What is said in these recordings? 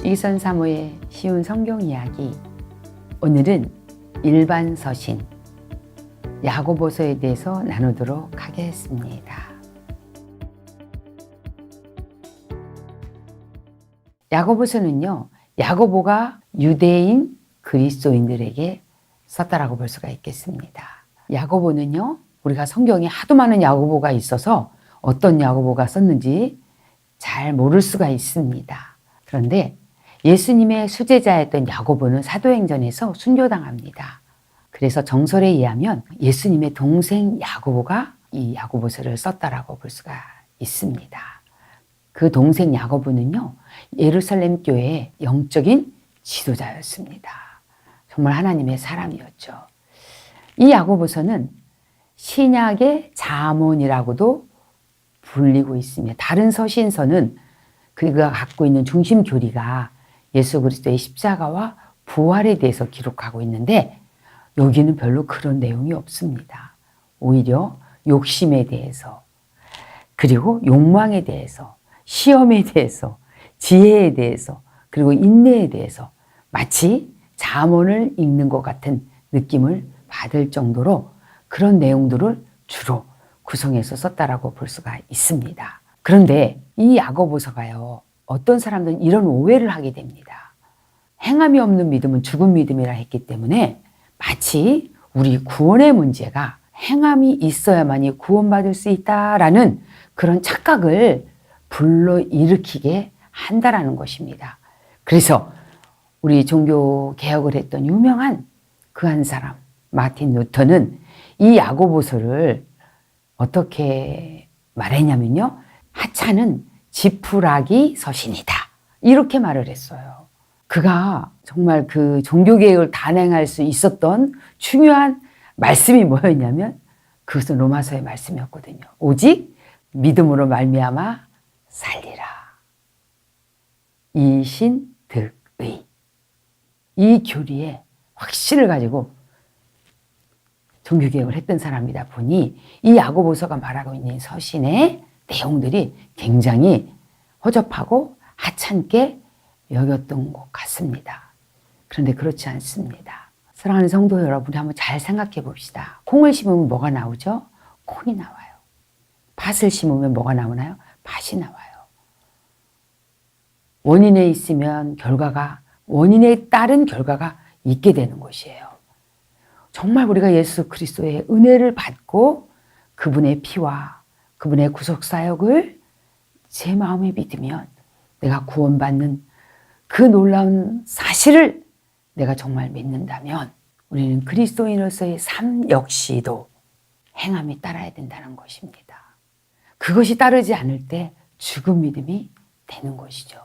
이선 사모의 쉬운 성경 이야기. 오늘은 일반 서신 야고보서에 대해서 나누도록 하겠습니다. 야고보서는요, 야고보가 유대인 그리스도인들에게 썼다라고 볼 수가 있겠습니다. 야고보는요, 우리가 성경에 하도 많은 야고보가 있어서 어떤 야고보가 썼는지 잘 모를 수가 있습니다. 그런데 예수님의 수제자였던 야고보는 사도행전에서 순교당합니다. 그래서 정설에 의하면 예수님의 동생 야고보가 이 야고보서를 썼다라고 볼 수가 있습니다. 그 동생 야고보는요, 예루살렘 교회의 영적인 지도자였습니다. 정말 하나님의 사람이었죠. 이 야고보서는 신약의 잠언이라고도 불리고 있으며, 다른 서신서는 그가 갖고 있는 중심 교리가 예수 그리스도의 십자가와 부활에 대해서 기록하고 있는데, 여기는 별로 그런 내용이 없습니다. 오히려 욕심에 대해서, 그리고 욕망에 대해서, 시험에 대해서, 지혜에 대해서, 그리고 인내에 대해서 마치 잠언을 읽는 것 같은 느낌을 받을 정도로 그런 내용들을 주로 구성해서 썼다라고 볼 수가 있습니다. 그런데 이 야고보서가요, 어떤 사람들은 이런 오해를 하게 됩니다. 행함이 없는 믿음은 죽은 믿음이라 했기 때문에 마치 우리 구원의 문제가 행함이 있어야만이 구원받을 수 있다라는 그런 착각을 불러일으키게 한다라는 것입니다. 그래서 우리 종교 개혁을 했던 유명한 그 한 사람 마틴 루터는 이 야고보서를 어떻게 말했냐면요, 하찮은 지푸라기 서신이다, 이렇게 말을 했어요. 그가 정말 그 종교개혁을 단행할 수 있었던 중요한 말씀이 뭐였냐면 그것은 로마서의 말씀이었거든요. 오직 믿음으로 말미암아 살리라. 이신득의. 이 교리에 확신을 가지고 종교개혁을 했던 사람이다 보니 이 야고보서가 말하고 있는 서신의 내용들이 굉장히 허접하고 하찮게 여겼던 것 같습니다. 그런데 그렇지 않습니다. 사랑하는 성도 여러분이 한번 잘 생각해 봅시다. 콩을 심으면 뭐가 나오죠? 콩이 나와요. 팥을 심으면 뭐가 나오나요? 팥이 나와요. 원인에 있으면 원인에 따른 결과가 있게 되는 것이에요. 정말 우리가 예수 그리스도의 은혜를 받고 그분의 피와 그분의 구속사역을 제 마음에 믿으면 내가 구원받는 그 놀라운 사실을 내가 정말 믿는다면 우리는 그리스도인으로서의 삶 역시도 행함이 따라야 된다는 것입니다. 그것이 따르지 않을 때 죽은 믿음이 되는 것이죠.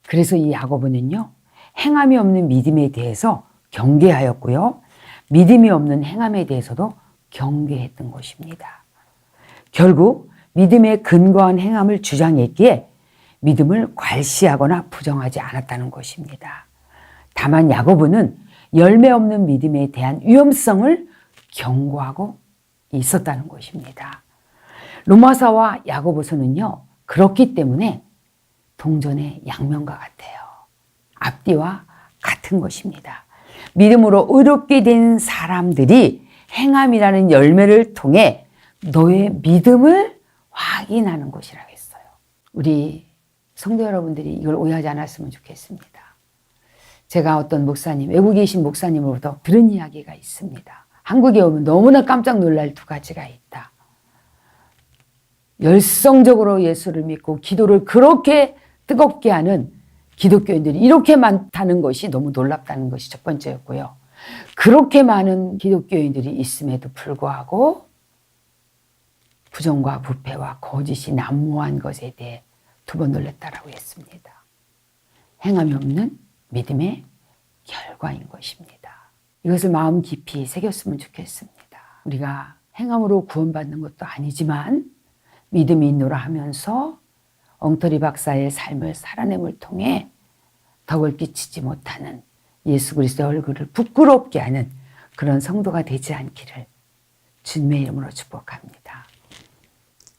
그래서 이 야고보는요, 행함이 없는 믿음에 대해서 경계하였고요, 믿음이 없는 행함에 대해서도 경계했던 것입니다. 결국 믿음에 근거한 행함을 주장했기에 믿음을 괄시하거나 부정하지 않았다는 것입니다. 다만 야고보는 열매 없는 믿음에 대한 위험성을 경고하고 있었다는 것입니다. 로마서와 야고보서는요, 그렇기 때문에 동전의 양면과 같아요. 앞뒤와 같은 것입니다. 믿음으로 의롭게 된 사람들이 행함이라는 열매를 통해 너의 믿음을 확인하는 것이라고 했어요. 우리 성도 여러분들이 이걸 오해하지 않았으면 좋겠습니다. 제가 어떤 목사님, 외국에 계신 목사님으로부터 들은 이야기가 있습니다. 한국에 오면 너무나 깜짝 놀랄 두 가지가 있다. 열성적으로 예수를 믿고 기도를 그렇게 뜨겁게 하는 기독교인들이 이렇게 많다는 것이 너무 놀랍다는 것이 첫 번째였고요. 그렇게 많은 기독교인들이 있음에도 불구하고 부정과 부패와 거짓이 난무한 것에 대해 두 번 놀랐다라고 했습니다. 행함이 없는 믿음의 결과인 것입니다. 이것을 마음 깊이 새겼으면 좋겠습니다. 우리가 행함으로 구원받는 것도 아니지만 믿음이 있노라 하면서 엉터리 박사의 삶을 살아냄을 통해 덕을 끼치지 못하는 예수 그리스도의 얼굴을 부끄럽게 하는 그런 성도가 되지 않기를 주님의 이름으로 축복합니다.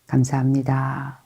감사합니다.